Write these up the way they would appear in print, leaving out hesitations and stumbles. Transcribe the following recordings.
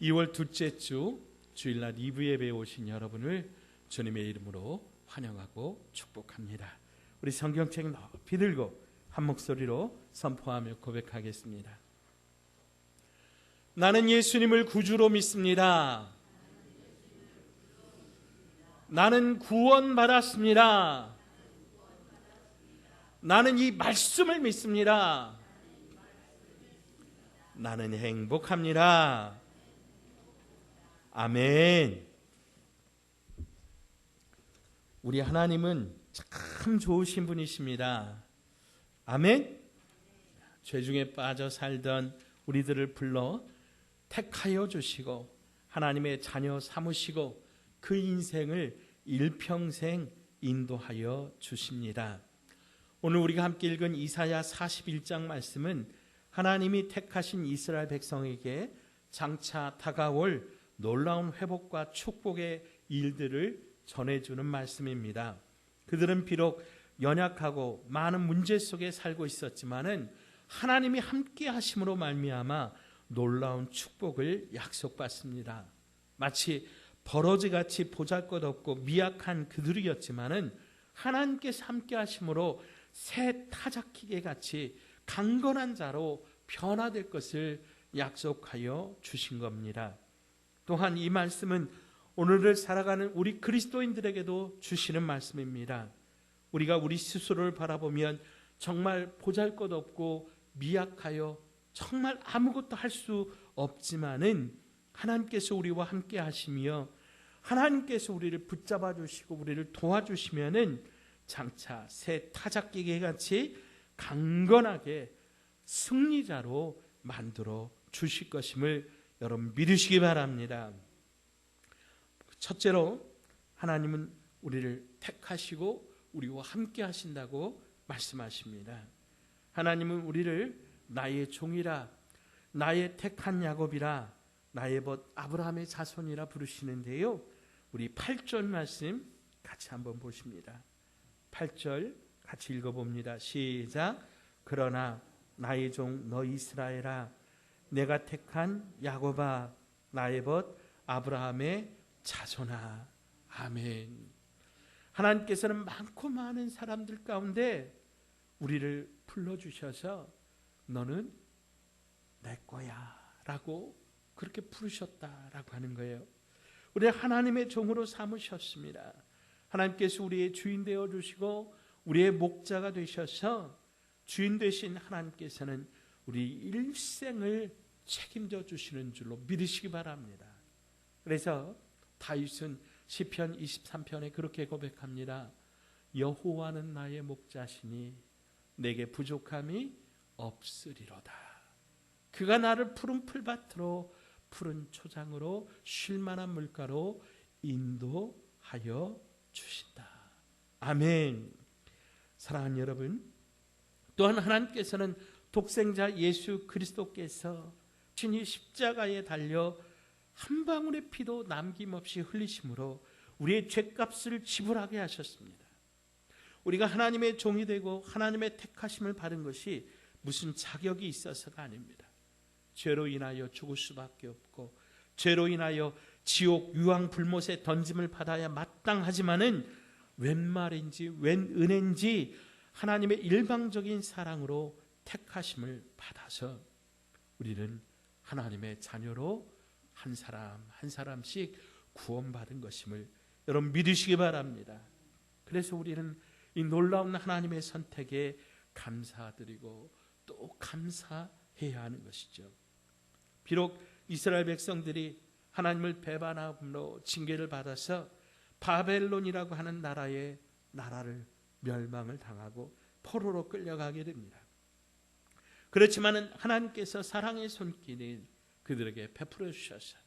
2월 둘째 주 주일날 2부 예배에 오신 여러분을 주님의 이름으로 환영하고 축복합니다. 우리 성경책 높이 들고 한 목소리로 선포하며 고백하겠습니다. 나는 예수님을 구주로 믿습니다. 나는 구원받았습니다. 나는 이 말씀을 믿습니다. 나는 행복합니다. 아멘. 우리 하나님은 참 좋으신 분이십니다. 아멘. 죄 중에 빠져 살던 우리들을 불러 택하여 주시고 하나님의 자녀 삼으시고 그 인생을 일평생 인도하여 주십니다. 오늘 우리가 함께 읽은 이사야 41장 말씀은 하나님이 택하신 이스라엘 백성에게 장차 다가올 놀라운 회복과 축복의 일들을 전해주는 말씀입니다. 그들은 비록 연약하고 많은 문제 속에 살고 있었지만은 하나님이 함께 하심으로 말미암아 놀라운 축복을 약속받습니다. 마치 버러지같이 보잘것없고 미약한 그들이었지만은 하나님께서 함께 하심으로 새 타작기계 같이 강건한 자로 변화될 것을 약속하여 주신 겁니다. 또한 이 말씀은 오늘을 살아가는 우리 그리스도인들에게도 주시는 말씀입니다. 우리가 우리 스스로를 바라보면 정말 보잘것없고 미약하여 정말 아무것도 할 수 없지만은 하나님께서 우리와 함께 하시며 하나님께서 우리를 붙잡아 주시고 우리를 도와주시면은 장차 새 타작기계 같이 강건하게 승리자로 만들어 주실 것임을 여러분 믿으시기 바랍니다. 첫째로 하나님은 우리를 택하시고 우리와 함께 하신다고 말씀하십니다. 하나님은 우리를 나의 종이라, 나의 택한 야곱이라, 나의 벗 아브라함의 자손이라 부르시는데요. 우리 8절 말씀 같이 한번 보십니다. 8절 같이 읽어봅니다. 시작. 그러나 나의 종 너 이스라엘아, 내가 택한 야곱아, 나의 벗 아브라함의 자손아. 아멘. 하나님께서는 많고 많은 사람들 가운데 우리를 불러주셔서 너는 내 거야 라고 그렇게 부르셨다라고 하는 거예요. 우리를 하나님의 종으로 삼으셨습니다. 하나님께서 우리의 주인 되어주시고 우리의 목자가 되셔서 주인 되신 하나님께서는 우리 일생을 책임져 주시는 줄로 믿으시기 바랍니다. 그래서 다윗은 시편 23편에 그렇게 고백합니다. 여호와는 나의 목자시니 내게 부족함이 없으리로다. 그가 나를 푸른 풀밭으로 푸른 초장으로 쉴 만한 물가로 인도하여 주신다. 아멘. 사랑하는 여러분, 또한 하나님께서는 독생자 예수 그리스도께서 친히 십자가에 달려 한 방울의 피도 남김없이 흘리심으로 우리의 죄값을 지불하게 하셨습니다. 우리가 하나님의 종이 되고 하나님의 택하심을 받은 것이 무슨 자격이 있어서가 아닙니다. 죄로 인하여 죽을 수밖에 없고 죄로 인하여 지옥 유황 불못에 던짐을 받아야 마땅하지만은 웬 말인지 웬 은혜인지 하나님의 일방적인 사랑으로 택하심을 받아서 우리는 하나님의 자녀로 한 사람 한 사람씩 구원받은 것임을 여러분 믿으시기 바랍니다. 그래서 우리는 이 놀라운 하나님의 선택에 감사드리고 또 감사해야 하는 것이죠. 비록 이스라엘 백성들이 하나님을 배반함으로 징계를 받아서 바벨론이라고 하는 나라를 멸망을 당하고 포로로 끌려가게 됩니다. 그렇지만 하나님께서 사랑의 손길을 그들에게 베풀어 주셔서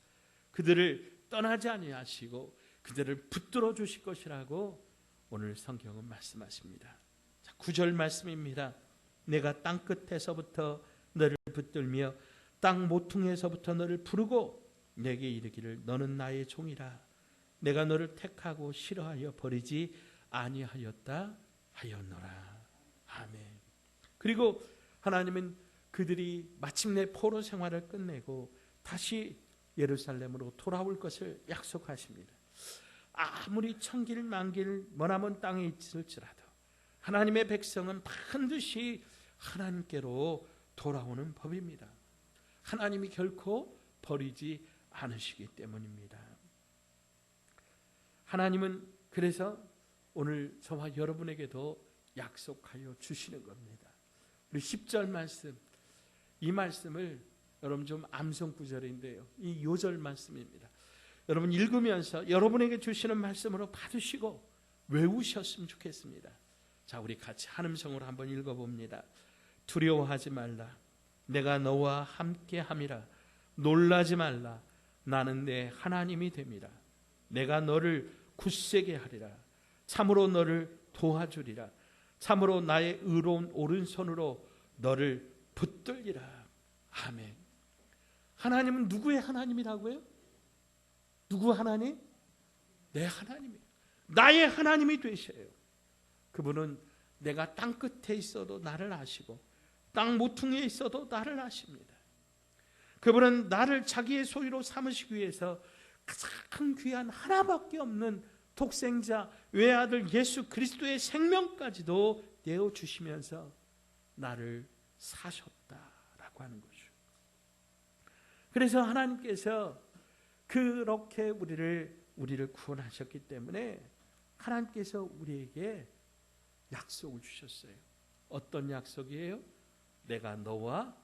그들을 떠나지 아니하시고 그들을 붙들어 주실 것이라고 오늘 성경은 말씀하십니다. 9절 말씀입니다. 내가 땅 끝에서부터 너를 붙들며 땅 모퉁이에서부터 너를 부르고 내게 이르기를 너는 나의 종이라. 내가 너를 택하고 싫어하여 버리지 아니하였다 하였노라. 아멘. 그리고 하나님은 그들이 마침내 포로 생활을 끝내고 다시 예루살렘으로 돌아올 것을 약속하십니다. 아무리 천길 만길 머나먼 땅에 있을지라도 하나님의 백성은 반드시 하나님께로 돌아오는 법입니다. 하나님이 결코 버리지 않으시기 때문입니다. 하나님은 그래서 오늘 저와 여러분에게도 약속하여 주시는 겁니다. 우리 10절 말씀, 이 말씀을 여러분 좀 암송 구절인데요, 이 요절 말씀입니다. 여러분 읽으면서 여러분에게 주시는 말씀으로 받으시고 외우셨으면 좋겠습니다. 자, 우리 같이 한음성으로 한번 읽어봅니다. 두려워하지 말라, 내가 너와 함께함이라. 놀라지 말라, 나는 내 하나님이 됨이라. 내가 너를 굳세게 하리라. 참으로 너를 도와주리라. 참으로 나의 의로운 오른손으로 너를 붙들리라. 아멘. 하나님은 누구의 하나님이라고요? 누구 하나님? 내 하나님이에요. 나의 하나님이 되셔요. 그분은 내가 땅 끝에 있어도 나를 아시고 땅 모퉁이에 있어도 나를 아십니다. 그분은 나를 자기의 소유로 삼으시기 위해서 가장 귀한 하나밖에 없는 독생자 외아들 예수 그리스도의 생명까지도 내어주시면서 나를 사셨다라고 하는 거죠. 그래서 하나님께서 그렇게 우리를 구원하셨기 때문에 하나님께서 우리에게 약속을 주셨어요. 어떤 약속이에요? 내가 너와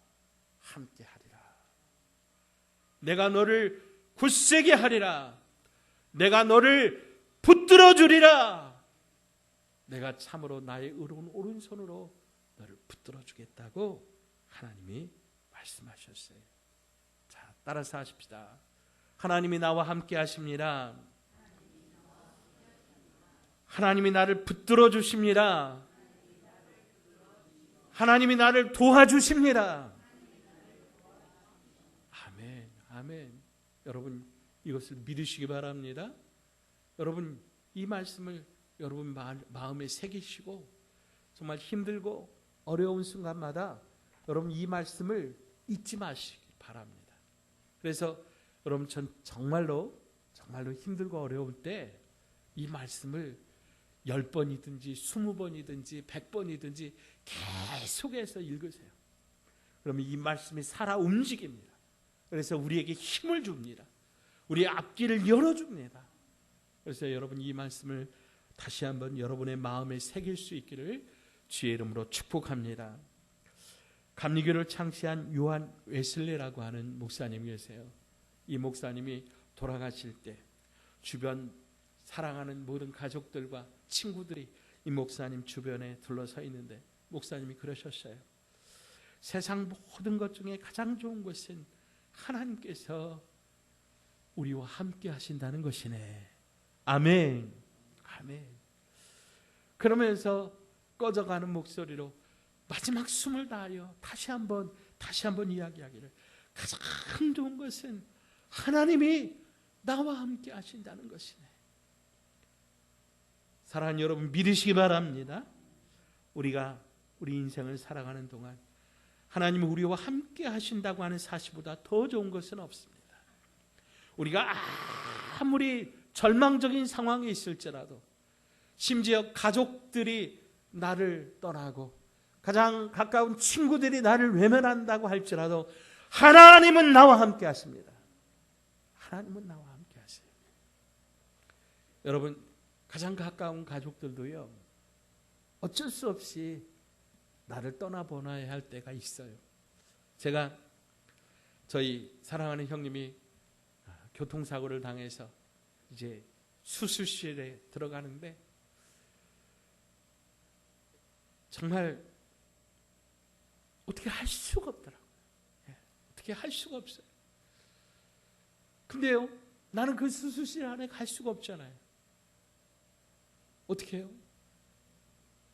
함께 하리라. 내가 너를 굳세게 하리라. 내가 너를 붙들어 주리라. 내가 참으로 나의 의로운 오른손으로 너를 붙들어 주겠다고 하나님이 말씀하셨어요. 자, 따라서 하십시다. 하나님이 나와 함께 하십니다. 하나님이 나를 붙들어 주십니다. 하나님이 나를 도와주십니다. 아멘, 아멘. 여러분 이것을 믿으시기 바랍니다. 여러분 이 말씀을 여러분 마음에 새기시고 정말 힘들고 어려운 순간마다 여러분 이 말씀을 잊지 마시기 바랍니다. 그래서 여러분 전 정말로 힘들고 어려울 때 이 말씀을 10번이든지 20번이든지 100번이든지 계속해서 읽으세요. 그러면 이 말씀이 살아 움직입니다. 그래서 우리에게 힘을 줍니다. 우리의 앞길을 열어줍니다. 그래서 여러분 이 말씀을 다시 한번 여러분의 마음에 새길 수 있기를 주의 이름으로 축복합니다. 감리교를 창시한 요한 웨슬레라고 하는 목사님이 계세요. 이 목사님이 돌아가실 때 주변 사랑하는 모든 가족들과 친구들이 이 목사님 주변에 둘러서 있는데 목사님이 그러셨어요. 세상 모든 것 중에 가장 좋은 것은 하나님께서 우리와 함께 하신다는 것이네. 아멘. 아멘. 그러면서 꺼져가는 목소리로 마지막 숨을 다하여 다시 한번 이야기하기를, 가장 좋은 것은 하나님이 나와 함께 하신다는 것이네. 사랑하는 여러분 믿으시기 바랍니다. 우리가 우리 인생을 살아가는 동안 하나님이 우리와 함께 하신다고 하는 사실보다 더 좋은 것은 없습니다. 우리가 아무리 절망적인 상황에 있을지라도, 심지어 가족들이 나를 떠나고 가장 가까운 친구들이 나를 외면한다고 할지라도 하나님은 나와 함께 하십니다. 하나님은 나와 함께 하세요. 여러분 가장 가까운 가족들도요, 어쩔 수 없이 나를 떠나보내야 할 때가 있어요. 제가 저희 사랑하는 형님이 교통사고를 당해서 이제 수술실에 들어가는데 정말 어떻게 할 수가 없더라고요. 어떻게 할 수가 없어요. 근데요, 나는 그 수술실 안에 갈 수가 없잖아요. 어떻게 해요?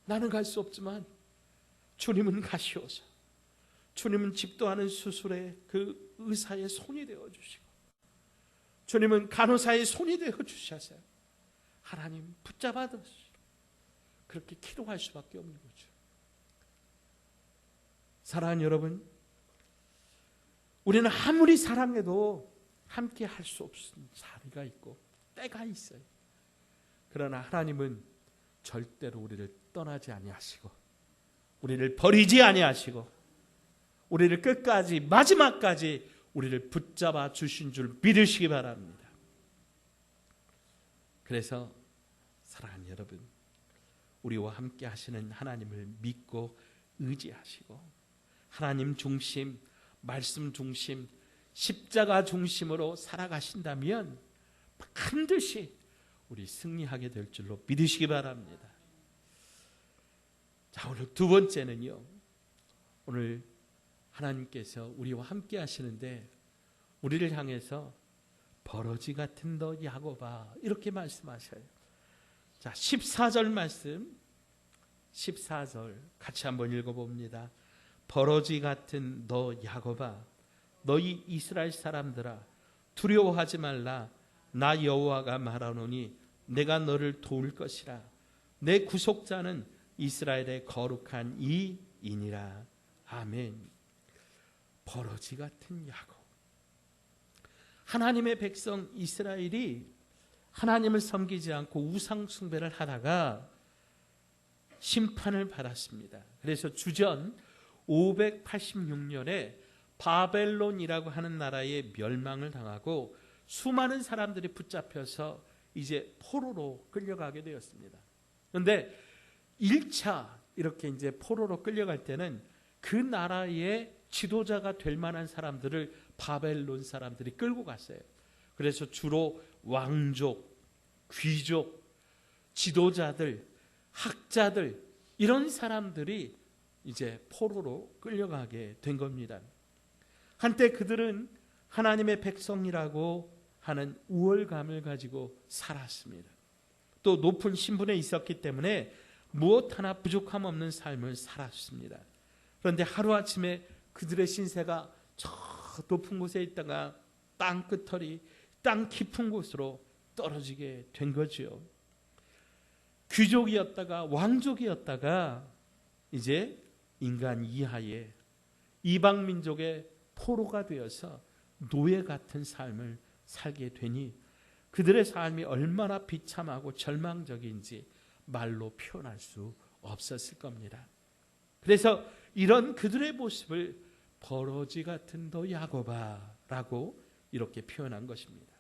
나는 갈 수 없지만 주님은 가시오서 주님은 집도하는 수술에 그 의사의 손이 되어주시고 주님은 간호사의 손이 되어주셔서 하나님 붙잡아 주시고 그렇게 기도할 수밖에 없는 거죠. 사랑하는 여러분, 우리는 아무리 사랑해도 함께 할 수 없는 자리가 있고 때가 있어요. 그러나 하나님은 절대로 우리를 떠나지 아니하시고 우리를 버리지 아니하시고 우리를 끝까지 마지막까지 우리를 붙잡아 주신 줄 믿으시기 바랍니다. 그래서 사랑하는 여러분, 우리와 함께 하시는 하나님을 믿고 의지하시고 하나님 중심, 말씀 중심, 십자가 중심으로 살아가신다면 반드시 우리 승리하게 될 줄로 믿으시기 바랍니다. 자, 오늘 두 번째는요, 오늘 하나님께서 우리와 함께 하시는데 우리를 향해서 버러지 같은 너 야곱아 이렇게 말씀하셔요. 자, 14절 말씀, 14절 같이 한번 읽어봅니다. 버러지 같은 너 야곱아, 너희 이스라엘 사람들아, 두려워하지 말라. 나 여호와가 말하노니 내가 너를 도울 것이라. 내 구속자는 이스라엘의 거룩한 이이니라. 아멘. 버러지 같은 야곱. 하나님의 백성 이스라엘이 하나님을 섬기지 않고 우상 숭배를 하다가 심판을 받았습니다. 그래서 주전 586년에 바벨론이라고 하는 나라의 멸망을 당하고 수많은 사람들이 붙잡혀서 이제 포로로 끌려가게 되었습니다. 그런데 1차 이렇게 이제 포로로 끌려갈 때는 그 나라의 지도자가 될 만한 사람들을 바벨론 사람들이 끌고 갔어요. 그래서 주로 왕족, 귀족, 지도자들, 학자들 이런 사람들이 이제 포로로 끌려가게 된 겁니다. 한때 그들은 하나님의 백성이라고 하는 우월감을 가지고 살았습니다. 또 높은 신분에 있었기 때문에 무엇 하나 부족함 없는 삶을 살았습니다. 그런데 하루아침에 그들의 신세가 저 높은 곳에 있다가 땅 끝털이 땅 깊은 곳으로 떨어지게 된 거죠. 귀족이었다가 왕족이었다가 이제 인간 이하의 이방 민족의 포로가 되어서 노예 같은 삶을 살게 되니 그들의 삶이 얼마나 비참하고 절망적인지 말로 표현할 수 없었을 겁니다. 그래서 이런 그들의 모습을 버러지 같은 너 야곱아 라고 이렇게 표현한 것입니다.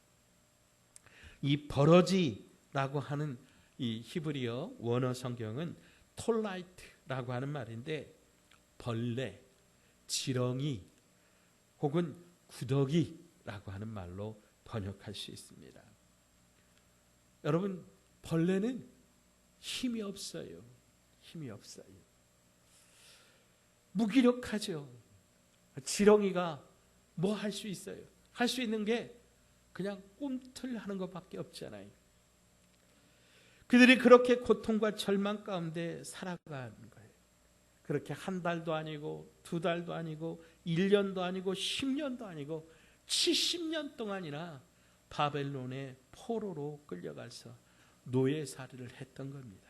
이 버러지라고 하는 이 히브리어 원어 성경은 톨라이트라고 하는 말인데 벌레, 지렁이 혹은 구더기라고 하는 말로 번역할 수 있습니다. 여러분, 벌레는 힘이 없어요. 힘이 없어요. 무기력하죠. 지렁이가 뭐 할 수 있어요? 할 수 있는 게 그냥 꿈틀하는 것밖에 없잖아요. 그들이 그렇게 고통과 절망 가운데 살아가는 거예요. 그렇게 한 달도 아니고 두 달도 아니고 1년도 아니고 10년도 아니고 70년 동안이나 바벨론의 포로로 끌려가서 노예살이를 했던 겁니다.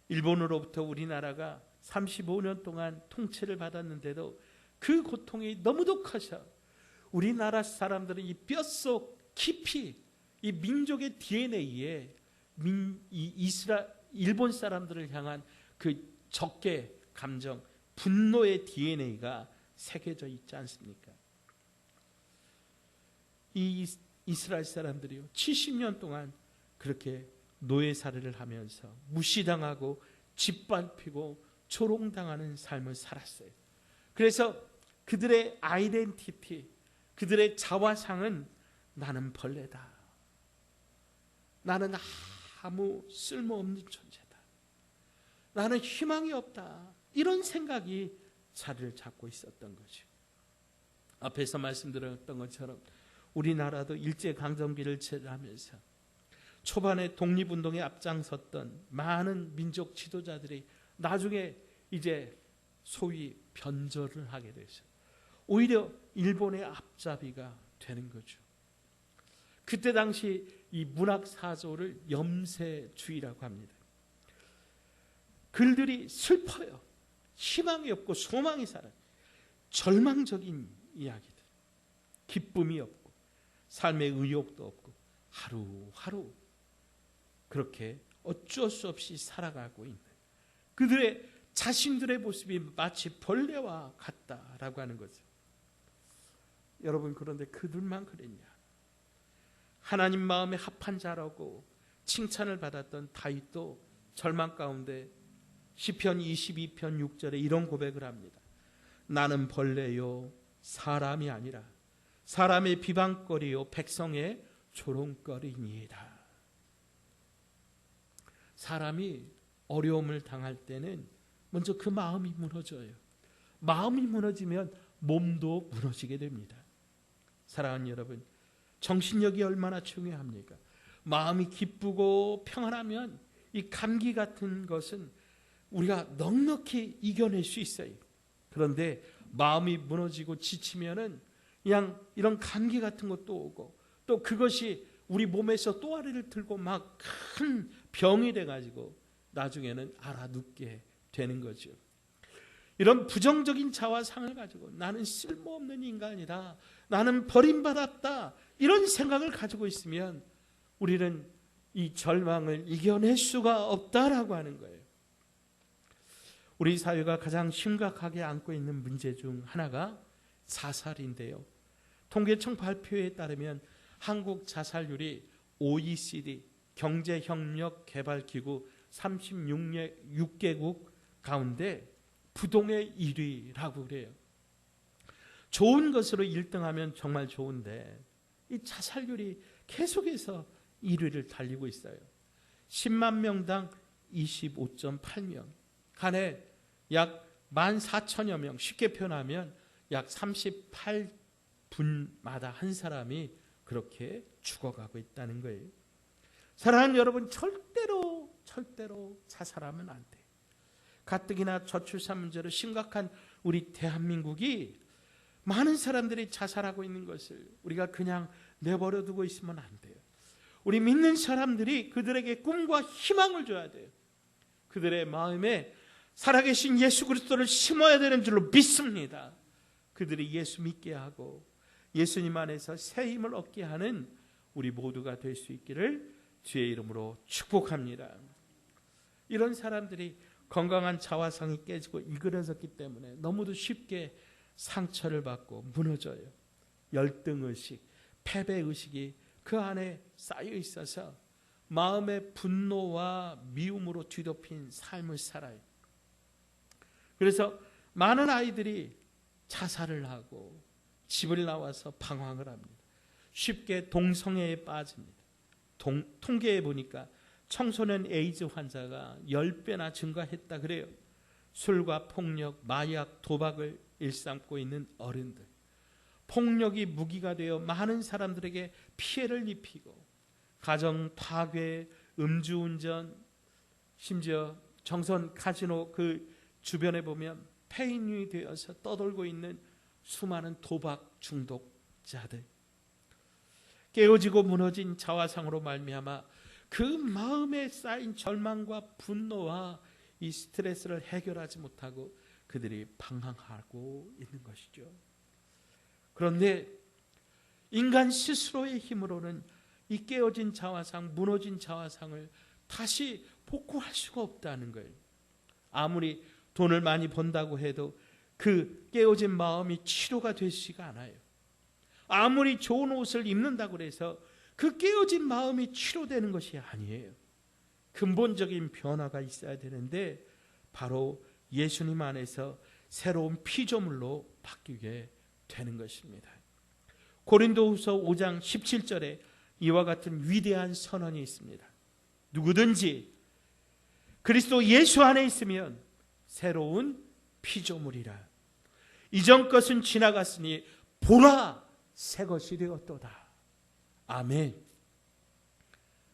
일본으로부터 우리나라가 35년 동안 통치를 받았는데도 그 고통이 너무도 커서 우리나라 사람들은 이 뼛속 깊이 이 민족의 DNA에 일본 사람들을 향한 그 적개 감정, 분노의 DNA가 새겨져 있지 않습니까? 이 이스라엘 사람들이요 70년 동안 그렇게 노예살이를 하면서 무시당하고 짓밟히고 조롱당하는 삶을 살았어요. 그래서 그들의 아이덴티티, 그들의 자화상은 나는 벌레다. 나는 아무 쓸모없는 존재다. 나는 희망이 없다. 이런 생각이 자리를 잡고 있었던 거죠. 앞에서 말씀드렸던 것처럼 우리나라도 일제강점기를 지나면서 초반에 독립운동에 앞장섰던 많은 민족 지도자들이 나중에 이제 소위 변절을 하게 되죠. 오히려 일본의 앞잡이가 되는 거죠. 그때 당시 이 문학사조를 염세주의라고 합니다. 글들이 슬퍼요. 희망이 없고 소망이 살아요. 절망적인 이야기들. 기쁨이 없고 삶의 의욕도 없고 하루하루 그렇게 어쩔 수 없이 살아가고 있는 그들의 자신들의 모습이 마치 벌레와 같다라고 하는 거죠. 여러분, 그런데 그들만 그랬냐? 하나님 마음에 합한 자라고 칭찬을 받았던 다윗도 절망 가운데 시편 22편 6절에 이런 고백을 합니다. 나는 벌레요 사람이 아니라 사람의 비방거리요 백성의 조롱거리니이다. 사람이 어려움을 당할 때는 먼저 그 마음이 무너져요. 마음이 무너지면 몸도 무너지게 됩니다. 사랑하는 여러분, 정신력이 얼마나 중요합니까? 마음이 기쁘고 평안하면 이 감기 같은 것은 우리가 넉넉히 이겨낼 수 있어요. 그런데 마음이 무너지고 지치면은 그냥 이런 감기 같은 것도 오고 또 그것이 우리 몸에서 또아리를 들고 막 큰 병이 돼가지고 나중에는 알아눕게 되는 거죠. 이런 부정적인 자화상을 가지고 나는 쓸모없는 인간이다, 나는 버림받았다, 이런 생각을 가지고 있으면 우리는 이 절망을 이겨낼 수가 없다라고 하는 거예요. 우리 사회가 가장 심각하게 안고 있는 문제 중 하나가 자살인데요. 통계청 발표에 따르면 한국 자살률이 OECD 경제협력개발기구 36개국 가운데 부동의 1위라고 그래요. 좋은 것으로 1등하면 정말 좋은데 이 자살률이 계속해서 1위를 달리고 있어요. 10만 명당 25.8명, 간에 약 14,000여 명, 쉽게 표현하면 약 38분마다 한 사람이 그렇게 죽어가고 있다는 거예요. 사랑하는 여러분, 절대로 자살하면 안 돼요. 가뜩이나 저출산 문제로 심각한 우리 대한민국이 많은 사람들이 자살하고 있는 것을 우리가 그냥 내버려 두고 있으면 안 돼요. 우리 믿는 사람들이 그들에게 꿈과 희망을 줘야 돼요. 그들의 마음에 살아계신 예수 그리스도를 심어야 되는 줄로 믿습니다. 그들이 예수 믿게 하고 예수님 안에서 새 힘을 얻게 하는 우리 모두가 될 수 있기를 주의 이름으로 축복합니다. 이런 사람들이 건강한 자화상이 깨지고 일그러졌기 때문에 너무도 쉽게 상처를 받고 무너져요. 열등의식, 패배의식이 그 안에 쌓여 있어서 마음의 분노와 미움으로 뒤덮인 삶을 살아요. 그래서 많은 아이들이 자살을 하고 집을 나와서 방황을 합니다. 쉽게 동성애에 빠집니다. 통계에 보니까 청소년 에이즈 환자가 10배나 증가했다 그래요. 술과 폭력, 마약, 도박을 일삼고 있는 어른들, 폭력이 무기가 되어 많은 사람들에게 피해를 입히고 가정 파괴, 음주운전, 심지어 정선 카지노 그 주변에 보면 폐인이 되어서 떠돌고 있는 수많은 도박 중독자들, 깨어지고 무너진 자화상으로 말미암아 그 마음에 쌓인 절망과 분노와 이 스트레스를 해결하지 못하고 그들이 방황하고 있는 것이죠. 그런데 인간 스스로의 힘으로는 이 깨어진 자화상, 무너진 자화상을 다시 복구할 수가 없다는 거예요. 아무리 돈을 많이 번다고 해도 그 깨어진 마음이 치료가 되지가 않아요. 아무리 좋은 옷을 입는다고 해서 그 깨어진 마음이 치료되는 것이 아니에요. 근본적인 변화가 있어야 되는데 바로 예수님 안에서 새로운 피조물로 바뀌게 되는 것입니다. 고린도후서 5장 17절에 이와 같은 위대한 선언이 있습니다. 누구든지 그리스도 예수 안에 있으면 새로운 피조물이라. 이전 것은 지나갔으니 보라 새 것이 되었도다. 아멘.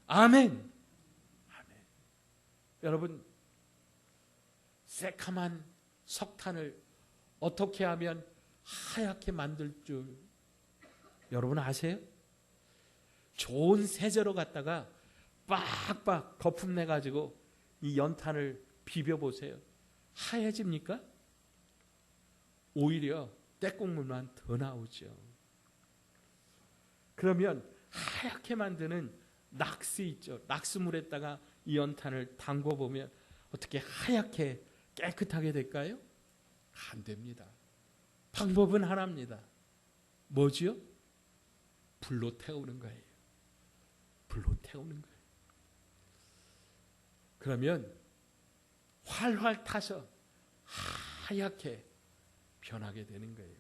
아멘. 아멘. 여러분, 새카만 석탄을 어떻게 하면 하얗게 만들 줄 여러분 아세요? 좋은 세제로 갖다가 빡빡 거품 내가지고 이 연탄을 비벼보세요. 하얘집니까? 오히려 때국물만 더 나오죠. 그러면 하얗게 만드는 낙스 있죠. 낙스물에다가 이 연탄을 담궈 보면 어떻게 하얗게 깨끗하게 될까요? 안 됩니다. 방법은 하나입니다. 뭐지요? 불로 태우는 거예요. 불로 태우는 거예요. 그러면 활활 타서 하얗게 변하게 되는 거예요.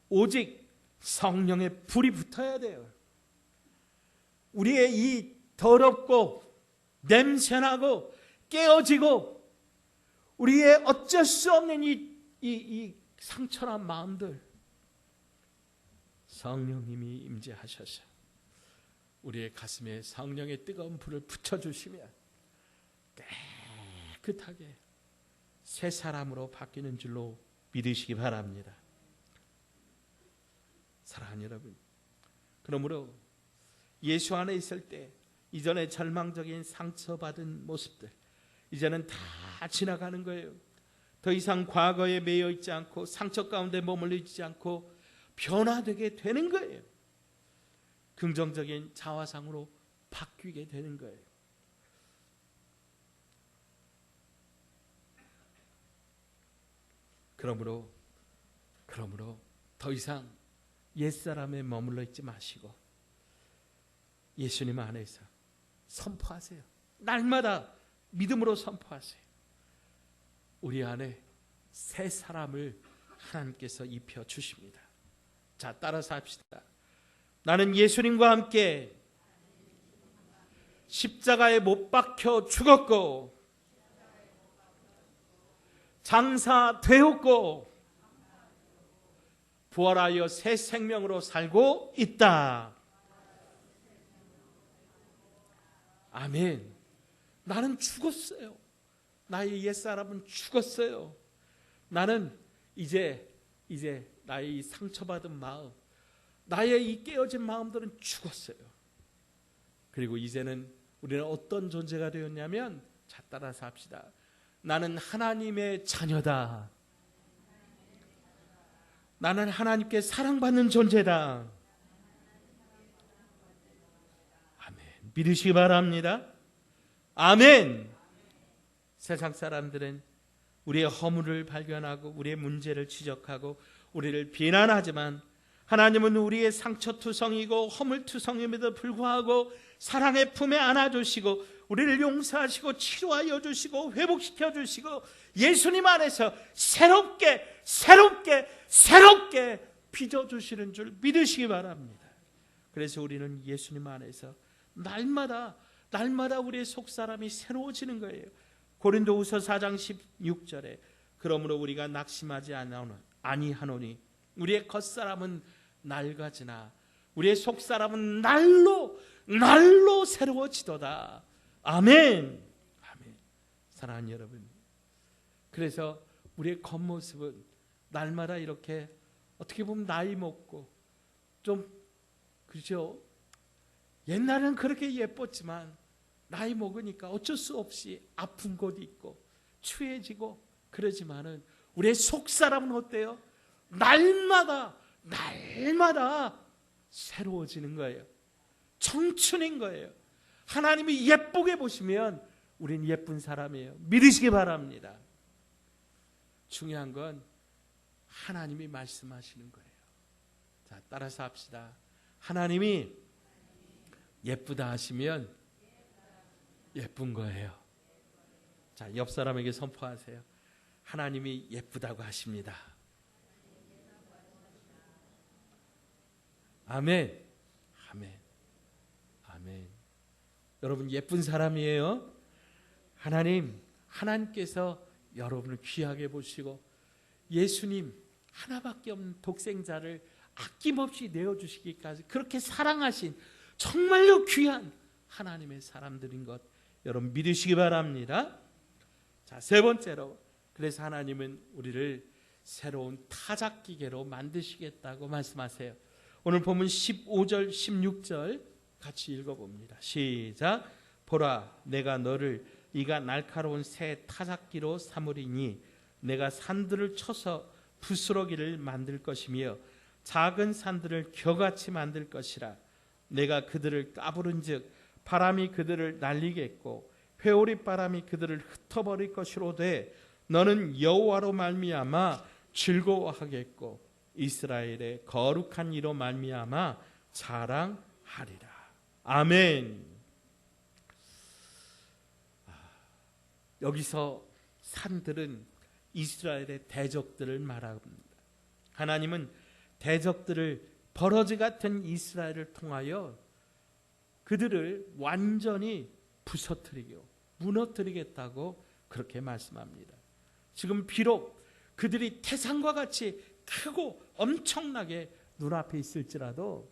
오직 성령의 불이 붙어야 돼요. 우리의 이 더럽고 냄새나고 깨어지고 우리의 어쩔 수 없는 이 상처난 마음들, 성령님이 임재하셔서 우리의 가슴에 성령의 뜨거운 불을 붙여주시면 깨끗하게 새 사람으로 바뀌는 줄로 믿으시기 바랍니다. 사랑하는 여러분, 그러므로 예수 안에 있을 때 이전에 절망적인 상처받은 모습들 이제는 다 지나가는 거예요. 더 이상 과거에 매여 있지 않고 상처 가운데 머물러 있지 않고 변화되게 되는 거예요. 긍정적인 자화상으로 바뀌게 되는 거예요. 그러므로 더 이상 옛사람에 머물러 있지 마시고 예수님 안에서 선포하세요. 날마다 믿음으로 선포하세요. 우리 안에 새 사람을 하나님께서 입혀 주십니다. 자, 따라서 합시다. 나는 예수님과 함께 십자가에 못 박혀 죽었고 장사되었고 부활하여 새 생명으로 살고 있다. 아멘. 나는 죽었어요. 나의 옛사람은 죽었어요. 나는 이제 나의 이 상처받은 마음, 나의 이 깨어진 마음들은 죽었어요. 그리고 이제는 우리는 어떤 존재가 되었냐면, 자, 따라서 합시다. 나는 하나님의 자녀다. 나는 하나님께 사랑받는 존재다. 아멘. 믿으시기 바랍니다. 아멘. 세상 사람들은 우리의 허물을 발견하고 우리의 문제를 지적하고 우리를 비난하지만 하나님은 우리의 상처투성이고 허물투성임에도 불구하고 사랑의 품에 안아주시고 우리를 용서하시고 치료하여 주시고 회복시켜 주시고 예수님 안에서 새롭게 빚어주시는 줄 믿으시기 바랍니다. 그래서 우리는 예수님 안에서 날마다 우리의 속사람이 새로워지는 거예요. 고린도후서 4장 16절에 그러므로 우리가 낙심하지 아니하노니 우리의 겉사람은 낡아지나 우리의 속사람은 날로 새로워지도다. 아멘. 아멘. 사랑하는 여러분, 그래서 우리의 겉모습은 날마다 이렇게 어떻게 보면 나이 먹고 좀 그렇죠. 옛날에는 그렇게 예뻤지만 나이 먹으니까 어쩔 수 없이 아픈 곳이 있고 추해지고 그러지만은 우리의 속사람은 어때요? 날마다 새로워지는 거예요. 청춘인 거예요. 하나님이 예쁘게 보시면 우린 예쁜 사람이에요. 믿으시기 바랍니다. 중요한 건 하나님이 말씀하시는 거예요. 자, 따라서 합시다. 하나님이 예쁘다 하시면 예쁜 거예요. 자, 옆 사람에게 선포하세요. 하나님이 예쁘다고 하십니다. 아멘. 아멘. 아멘. 여러분 예쁜 사람이에요. 하나님께서 여러분을 귀하게 보시고 예수님 하나밖에 없는 독생자를 아낌없이 내어주시기까지 그렇게 사랑하신 정말로 귀한 하나님의 사람들인 것 여러분 믿으시기 바랍니다. 자, 세 번째로 그래서 하나님은 우리를 새로운 타작기계로 만드시겠다고 말씀하세요. 오늘 보면 15절 16절 같이 읽어봅니다. 시작. 보라 내가 너를 이가 날카로운 새 타작기로 삼으리니 내가 산들을 쳐서 부스러기를 만들 것이며 작은 산들을 겨같이 만들 것이라. 내가 그들을 까부른즉 바람이 그들을 날리겠고 회오리 바람이 그들을 흩어버릴 것이로되 너는 여호와로 말미암아 즐거워하겠고 이스라엘의 거룩한 이로 말미암아 자랑하리라. 아멘. 여기서 산들은 이스라엘의 대적들을 말합니다. 하나님은 대적들을 버러지 같은 이스라엘을 통하여 그들을 완전히 부서뜨리고 무너뜨리겠다고 그렇게 말씀합니다. 지금 비록 그들이 태산과 같이 크고 엄청나게 눈앞에 있을지라도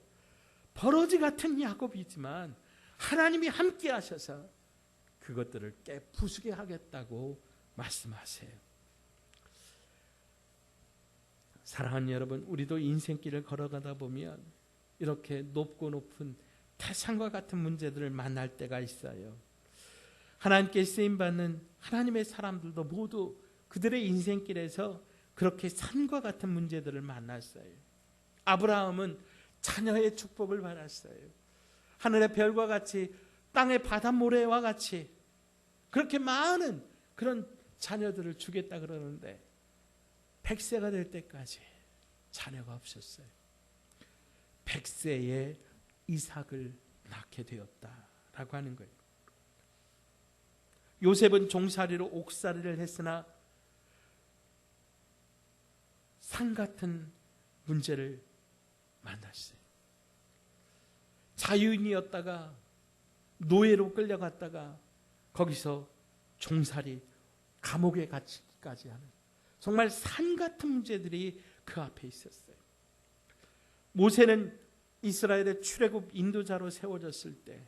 버러지 같은 야곱이지만 하나님이 함께 하셔서 그것들을 깨부수게 하겠다고 말씀하세요. 사랑하는 여러분, 우리도 인생길을 걸어가다 보면 이렇게 높고 높은 태산과 같은 문제들을 만날 때가 있어요. 하나님께 쓰임받는 하나님의 사람들도 모두 그들의 인생길에서 그렇게 산과 같은 문제들을 만났어요. 아브라함은 자녀의 축복을 받았어요. 하늘의 별과 같이 땅의 바닷모래와 같이 그렇게 많은 그런 자녀들을 주겠다 그러는데 100세가 될 때까지 자녀가 없었어요. 100세에 이삭을 낳게 되었다라고 하는 거예요. 요셉은 종살이로 옥살이를 했으나 산 같은 문제를 만났어요. 자유인이었다가 노예로 끌려갔다가 거기서 종살이 감옥에 갇히기까지 하는 정말 산 같은 문제들이 그 앞에 있었어요. 모세는 이스라엘의 출애굽 인도자로 세워졌을 때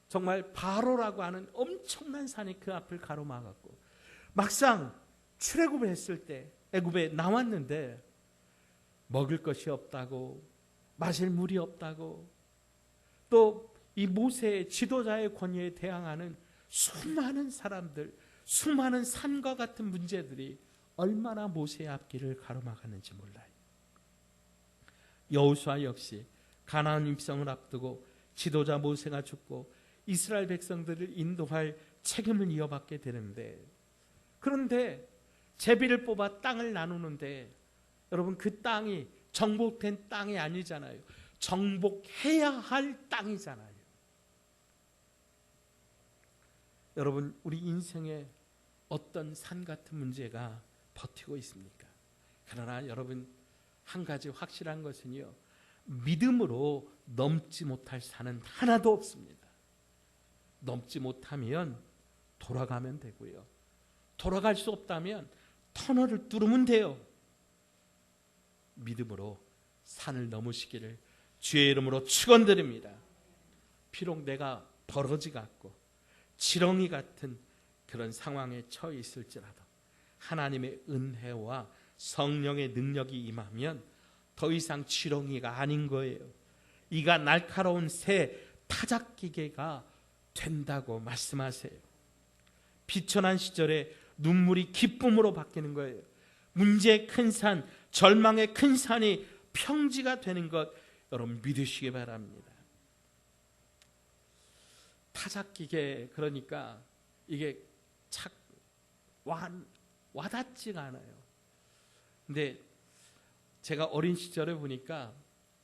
정말 바로라고 하는 엄청난 산이 그 앞을 가로막았고 막상 출애굽을 했을 때 애굽에 나왔는데 먹을 것이 없다고 마실 물이 없다고 또 이 모세의 지도자의 권위에 대항하는 수많은 사람들, 수많은 산과 같은 문제들이 얼마나 모세의 앞길을 가로막았는지 몰라요. 여호수아 역시 가나안 입성을 앞두고 지도자 모세가 죽고 이스라엘 백성들을 인도할 책임을 이어받게 되는데 그런데 제비를 뽑아 땅을 나누는데 여러분 그 땅이 정복된 땅이 아니잖아요. 정복해야 할 땅이잖아요. 여러분 우리 인생에 어떤 산 같은 문제가 버티고 있습니까? 그러나 여러분 한 가지 확실한 것은요. 믿음으로 넘지 못할 산은 하나도 없습니다. 넘지 못하면 돌아가면 되고요. 돌아갈 수 없다면 터널을 뚫으면 돼요. 믿음으로 산을 넘으시기를 주의 이름으로 축원드립니다. 비록 내가 버러지 같고 지렁이 같은 그런 상황에 처해 있을지라도 하나님의 은혜와 성령의 능력이 임하면 더 이상 지렁이가 아닌 거예요. 이가 날카로운 새 타작기계가 된다고 말씀하세요. 비천한 시절에 눈물이 기쁨으로 바뀌는 거예요. 문제의 큰 산, 절망의 큰 산이 평지가 되는 것 여러분 믿으시기 바랍니다. 타작기계 그러니까 이게 착 와닿지가 않아요. 근데 제가 어린 시절에 보니까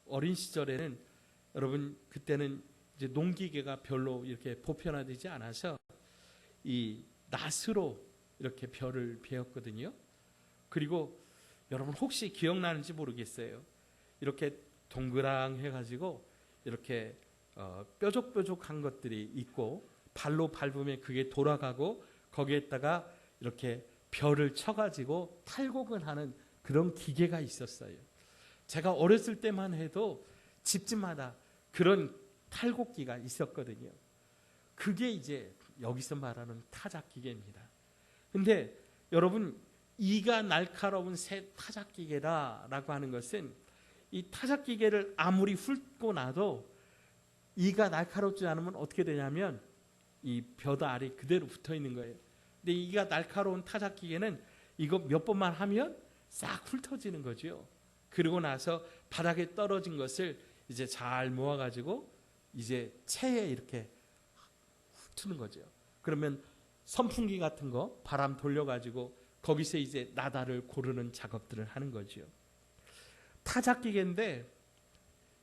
어린 시절에는 여러분 그때는 이제 농기계가 별로 이렇게 보편화되지 않아서 이 낫으로 이렇게 벼를 베었거든요. 그리고 여러분 혹시 기억나는지 모르겠어요. 이렇게 동그랑해 가지고 이렇게 뾰족뾰족한 것들이 있고 발로 밟으면 그게 돌아가고 거기에다가 이렇게 벼를 쳐가지고 탈곡을 하는 그런 기계가 있었어요. 제가 어렸을 때만 해도 집집마다 그런 탈곡기가 있었거든요. 그게 이제 여기서 말하는 타작기계입니다. 근데 여러분 이가 날카로운 새 타작기계라고 하는 것은 이 타작기계를 아무리 훑고 나도 이가 날카롭지 않으면 어떻게 되냐면 이 벼다알이 그대로 붙어 있는 거예요. 근데 이가 날카로운 타작기계는 이거 몇 번만 하면 싹 훑어지는 거죠. 그리고 나서 바닥에 떨어진 것을 이제 잘 모아가지고 이제 체에 이렇게 훑는 거죠. 그러면 선풍기 같은 거 바람 돌려가지고 거기서 이제 나다를 고르는 작업들을 하는 거죠. 타작기계인데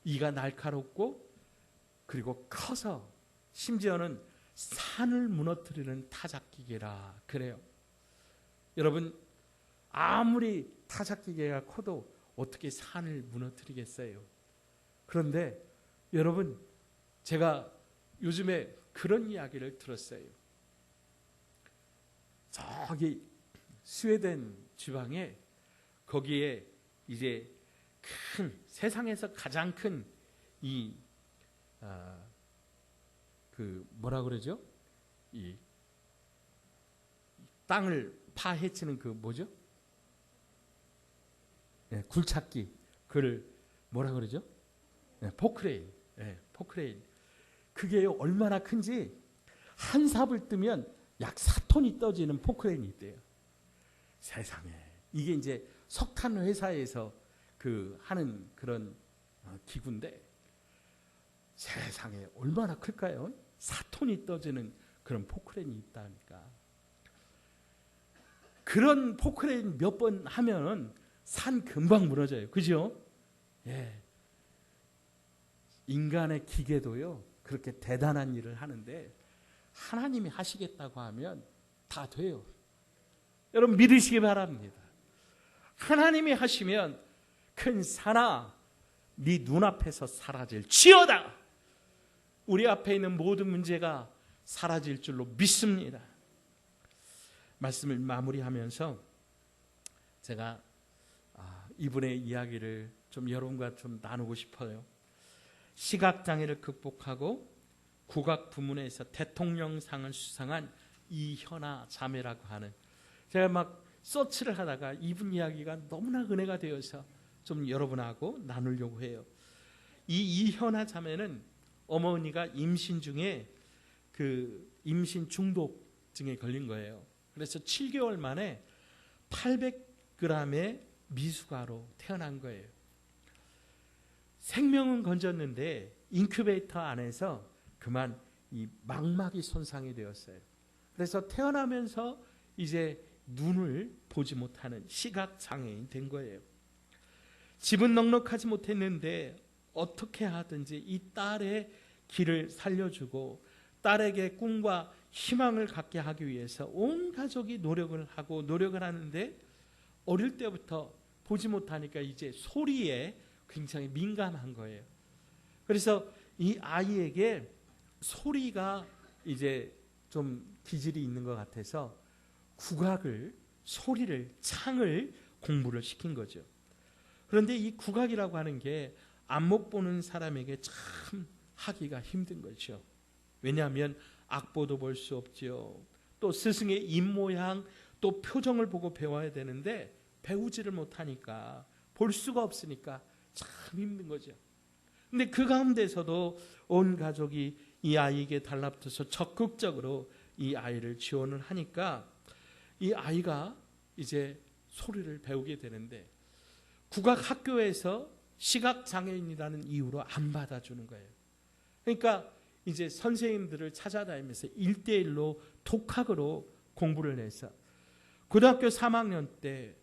이가 날카롭고 그리고 커서 심지어는 산을 무너뜨리는 타작기계라 그래요. 여러분, 아무리 타작기계가 커도 어떻게 산을 무너뜨리겠어요? 그런데 여러분, 제가 요즘에 그런 이야기를 들었어요. 저기 스웨덴 지방에 거기에 이제 세상에서 가장 큰 뭐라 그러죠? 이 땅을 파헤치는 그 뭐죠? 네, 굴착기. 그걸 뭐라 그러죠? 네, 포크레인. 네, 포크레인. 그게 얼마나 큰지 한 삽을 뜨면 약 4톤이 떠지는 포크레인이 있대요. 세상에. 이게 이제 석탄 회사에서 하는 그런 기구인데 세상에 얼마나 클까요? 4톤이 떠지는 그런 포크레인이 있다니까. 그런 포크레인 몇 번 하면은 산 금방 무너져요. 그죠? 예. 인간의 기계도요, 그렇게 대단한 일을 하는데 하나님이 하시겠다고 하면 다 돼요. 여러분 믿으시기 바랍니다. 하나님이 하시면 큰 산아, 네 눈앞에서 사라질지어다. 우리 앞에 있는 모든 문제가 사라질 줄로 믿습니다. 말씀을 마무리하면서 제가 이분의 이야기를 좀 여러분과 좀 나누고 싶어요. 시각장애를 극복하고 국악 부문에서 대통령상을 수상한 이현아 자매라고 하는, 제가 막 서치를 하다가 이분 이야기가 너무나 은혜가 되어서 좀 여러분하고 나누려고 해요. 이 이현아 자매는 어머니가 임신 중에 임신 중독증에 걸린 거예요. 그래서 7개월 만에 800g의 미숙아로 태어난 거예요. 생명은 건졌는데 인큐베이터 안에서 그만 이 망막이 손상이 되었어요. 그래서 태어나면서 이제 눈을 보지 못하는 시각장애인 된 거예요. 집은 넉넉하지 못했는데 어떻게 하든지 이 딸의 길을 살려주고 딸에게 꿈과 희망을 갖게 하기 위해서 온 가족이 노력을 하는데 어릴 때부터 보지 못하니까 이제 소리에 굉장히 민감한 거예요. 그래서 이 아이에게 소리가 이제 좀 기질이 있는 것 같아서 국악을, 소리를, 창을 공부를 시킨 거죠. 그런데 이 국악이라고 하는 게 안목 보는 사람에게 참 하기가 힘든 거죠. 왜냐하면 악보도 볼 수 없죠. 또 스승의 입모양, 또 표정을 보고 배워야 되는데 배우지를 못하니까, 볼 수가 없으니까 참 힘든 거죠. 근데 그 가운데서도 온 가족이 이 아이에게 달라붙어서 적극적으로 이 아이를 지원을 하니까 이 아이가 이제 소리를 배우게 되는데 국악학교에서 시각장애인이라는 이유로 안 받아주는 거예요. 그러니까 이제 선생님들을 찾아다니면서 1대1로 독학으로 공부를 해서 고등학교 3학년 때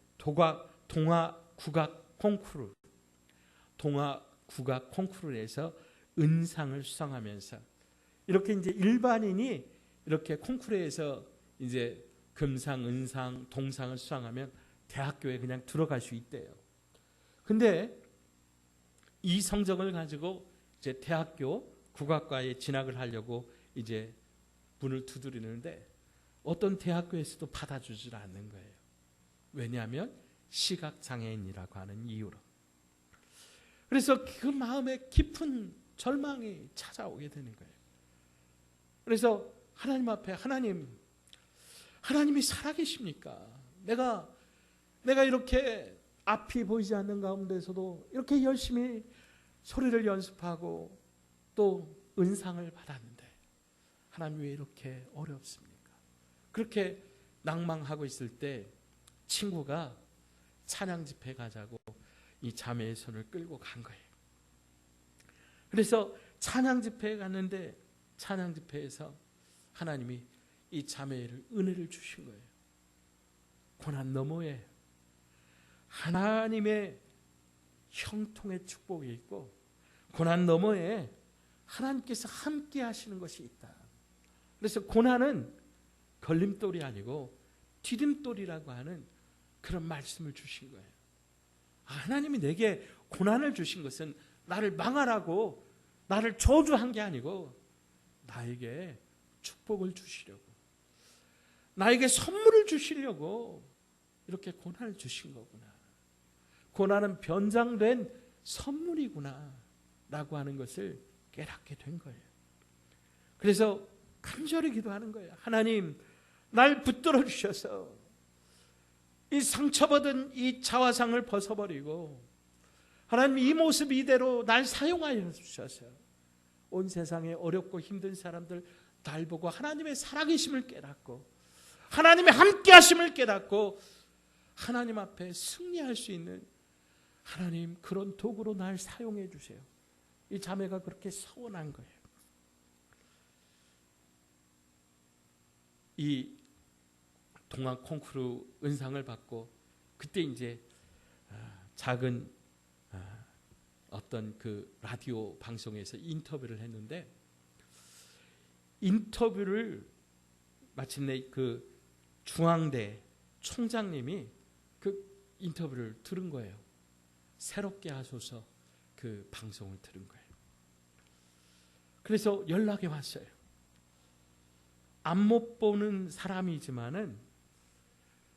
동아국악 콩쿠르에서 은상을 수상하면서 이렇게 이제 일반인이 이렇게 콩쿠르에서 이제 금상, 은상, 동상을 수상하면 대학교에 그냥 들어갈 수 있대요. 근데 이 성적을 가지고 이제 대학교 국악과에 진학을 하려고 이제 문을 두드리는데 어떤 대학교에서도 받아주질 않는 거예요. 왜냐하면 시각장애인이라고 하는 이유로. 그래서 그 마음에 깊은 절망이 찾아오게 되는 거예요. 그래서 하나님 앞에 하나님이 살아계십니까? 내가 이렇게 앞이 보이지 않는 가운데서도 이렇게 열심히 소리를 연습하고 또 은상을 받았는데 하나님 왜 이렇게 어렵습니까? 그렇게 낭망하고 있을 때 친구가 찬양 집회 가자고 이 자매의 손을 끌고 간 거예요. 그래서 찬양 집회에 갔는데 찬양 집회에서 하나님이 이 자매를 은혜를 주신 거예요. 고난 너머에 하나님의 형통의 축복이 있고 고난 너머에 하나님께서 함께 하시는 것이 있다. 그래서 고난은 걸림돌이 아니고 디딤돌이라고 하는 그런 말씀을 주신 거예요. 하나님이 내게 고난을 주신 것은 나를 망하라고 나를 저주한 게 아니고 나에게 축복을 주시려고 나에게 선물을 주시려고 이렇게 고난을 주신 거구나. 고난은 변장된 선물이구나 라고 하는 것을 깨닫게 된 거예요. 그래서 간절히 기도하는 거예요. 하나님, 날 붙들어 주셔서 이 상처받은 이 자화상을 벗어버리고 하나님 이 모습 이대로 날 사용하여 주셔서 온 세상에 어렵고 힘든 사람들 날 보고 하나님의 살아계심을 깨닫고 하나님의 함께하심을 깨닫고 하나님 앞에 승리할 수 있는 하나님 그런 도구로 날 사용해 주세요. 이 자매가 그렇게 서원한 거예요. 이 동화 콩쿠르 은상을 받고 그때 이제 작은 어떤 그 라디오 방송에서 인터뷰를 했는데 인터뷰를 마침내 그 중앙대 총장님이 그 인터뷰를 들은 거예요. 새롭게 하소서 그 방송을 들은 거예요. 그래서 연락이 왔어요. 안 못 보는 사람이지만은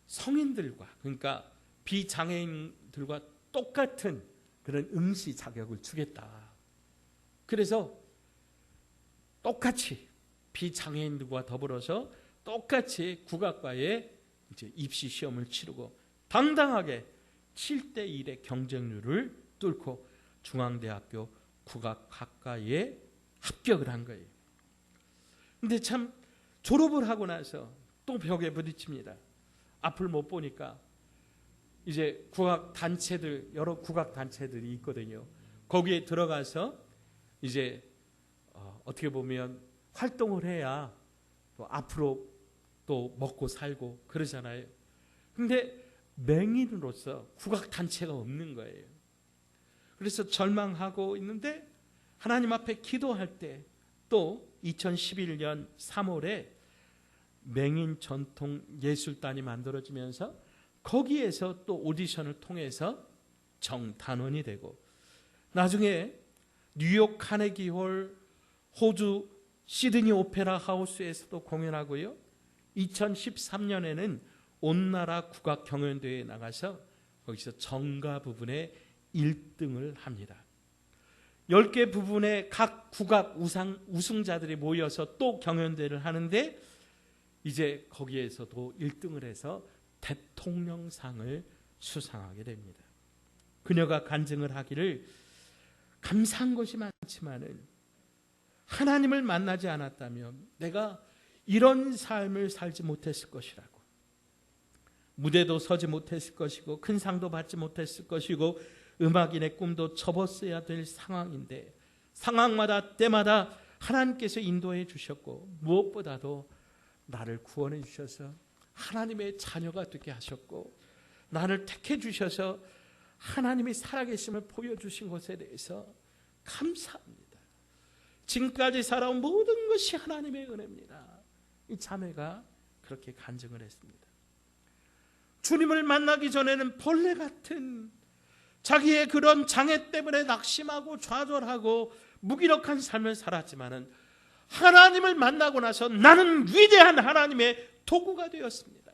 성인들과 그러니까 비장애인들과 똑같은 그런 응시 자격을 주겠다. 그래서 똑같이 비장애인들과 더불어서 똑같이 국악과에 이제 입시 시험을 치르고 당당하게 7대1의 경쟁률을 뚫고 중앙대학교 국악학과에 합격을 한 거예요. 근데 참 졸업을 하고 나서 또 벽에 부딪힙니다. 앞을 못 보니까 이제 국악 단체들 여러 국악 단체들이 있거든요. 거기에 들어가서 이제 어떻게 보면 활동을 해야 또 앞으로 또 먹고 살고 그러잖아요. 근데 맹인으로서 국악 단체가 없는 거예요. 그래서 절망하고 있는데 하나님 앞에 기도할 때 또 2011년 3월에 맹인 전통 예술단이 만들어지면서 거기에서 또 오디션을 통해서 정단원이 되고 나중에 뉴욕 카네기홀, 호주 시드니 오페라 하우스에서도 공연하고요. 2013년에는 온나라 국악 경연대회에 나가서 거기서 정가 부분에 1등을 합니다. 10개 부분의 각 국악 우승자들이 모여서 또 경연대회를 하는데 이제 거기에서도 1등을 해서 대통령상을 수상하게 됩니다. 그녀가 간증을 하기를 감사한 것이 많지만은 하나님을 만나지 않았다면 내가 이런 삶을 살지 못했을 것이라고. 무대도 서지 못했을 것이고 큰 상도 받지 못했을 것이고 음악인의 꿈도 접었어야 될 상황인데 상황마다 때마다 하나님께서 인도해 주셨고 무엇보다도 나를 구원해 주셔서 하나님의 자녀가 되게 하셨고 나를 택해 주셔서 하나님이 살아계심을 보여주신 것에 대해서 감사합니다. 지금까지 살아온 모든 것이 하나님의 은혜입니다. 이 자매가 그렇게 간증을 했습니다. 주님을 만나기 전에는 벌레 같은 자기의 그런 장애 때문에 낙심하고 좌절하고 무기력한 삶을 살았지만은 하나님을 만나고 나서 나는 위대한 하나님의 도구가 되었습니다.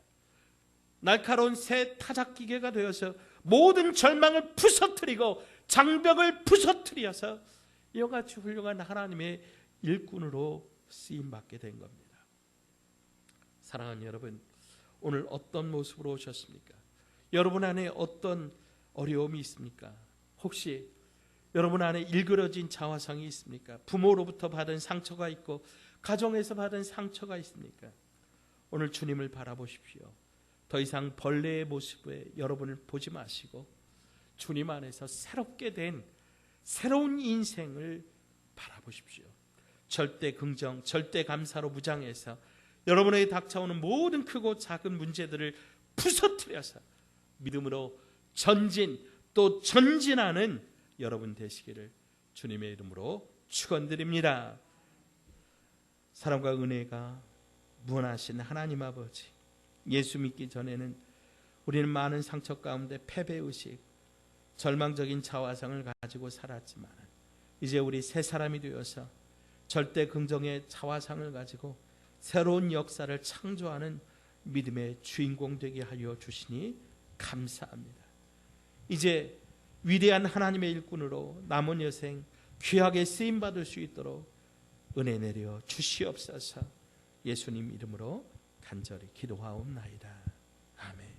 날카로운 새 타작기계가 되어서 모든 절망을 부서뜨리고 장벽을 부서뜨려서 이와 같이 훌륭한 하나님의 일꾼으로 쓰임받게 된 겁니다. 사랑하는 여러분, 오늘 어떤 모습으로 오셨습니까? 여러분 안에 어떤 어려움이 있습니까? 혹시 여러분 안에 일그러진 자화상이 있습니까? 부모로부터 받은 상처가 있고 가정에서 받은 상처가 있습니까? 오늘 주님을 바라보십시오. 더 이상 벌레의 모습에 여러분을 보지 마시고 주님 안에서 새롭게 된 새로운 인생을 바라보십시오. 절대 긍정, 절대 감사로 무장해서 여러분에게 닥쳐오는 모든 크고 작은 문제들을 부서뜨려서 믿음으로 전진 또 전진하는 여러분 되시기를 주님의 이름으로 축원드립니다. 사랑과 은혜가 무한하신 하나님 아버지, 예수 믿기 전에는 우리는 많은 상처 가운데 패배의식, 절망적인 자화상을 가지고 살았지만 이제 우리 새 사람이 되어서 절대 긍정의 자화상을 가지고 새로운 역사를 창조하는 믿음의 주인공 되게 하여 주시니 감사합니다. 이제 위대한 하나님의 일꾼으로 남은 여생 귀하게 쓰임받을 수 있도록 은혜 내려 주시옵소서. 예수님 이름으로 간절히 기도하옵나이다. 아멘.